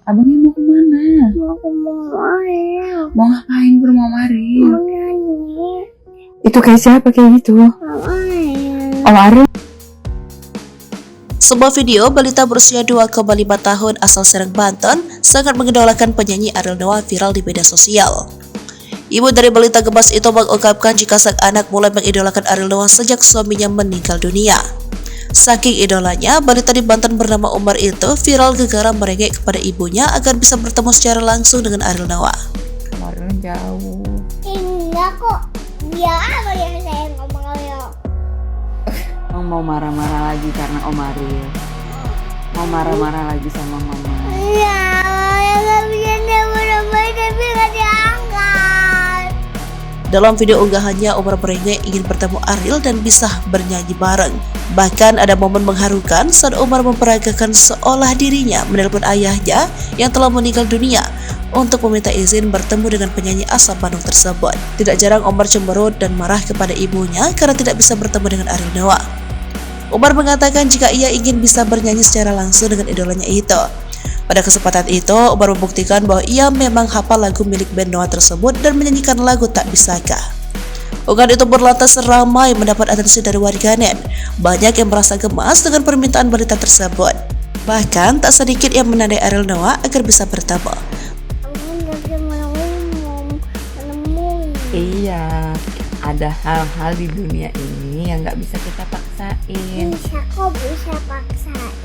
Abangnya mau kemana? Mau ke Ariel. Mau ngapain ke rumah Ariel? Mau nyanyi. Itu kayak siapa kayak gitu? Ariel. Om Ariel. Sebuah video balita berusia 2,5 tahun asal Serang, Banten sangat mengidolakan penyanyi Ariel Noah viral di media sosial. Ibu dari balita gemas itu mengungkapkan jika sang anak mulai mengidolakan Ariel Noah sejak suaminya meninggal dunia. Saking idolanya, balita di Banten bernama Umar itu viral gegara merengek kepada ibunya agar bisa bertemu secara langsung dengan Ariel Noah. Kemarin jauh. Enggak kok. Dia apa yang saya ngomong Ariel? Emang mau marah-marah lagi karena Om Ariel. Mau marah-marah lagi sama mama. Iya, yang gak bisa nebak-nebak tapi gak diangkat. Dalam video unggahannya, Umar merengek ingin bertemu Ariel dan bisa bernyanyi bareng. Bahkan ada momen mengharukan saat Umar memperagakan seolah dirinya menelpon ayahnya yang telah meninggal dunia untuk meminta izin bertemu dengan penyanyi asal Bandung tersebut. Tidak jarang Umar cemberut dan marah kepada ibunya karena tidak bisa bertemu dengan Ariel Noah. Umar mengatakan jika ia ingin bisa bernyanyi secara langsung dengan idolanya itu. Pada kesempatan itu, Umar membuktikan bahwa ia memang hafal lagu milik band Noah tersebut dan menyanyikan lagu Tak Bisakah. Unggahan itu berlantas ramai mendapat atensi dari warganet. Banyak yang merasa gemas dengan permintaan balita tersebut. Bahkan tak sedikit yang menandai Ariel Noah agar bisa bertemu. Aku gak bisa ngomong. Iya, ada hal-hal di dunia ini yang nggak bisa kita paksain. Bisa kok bisa paksain.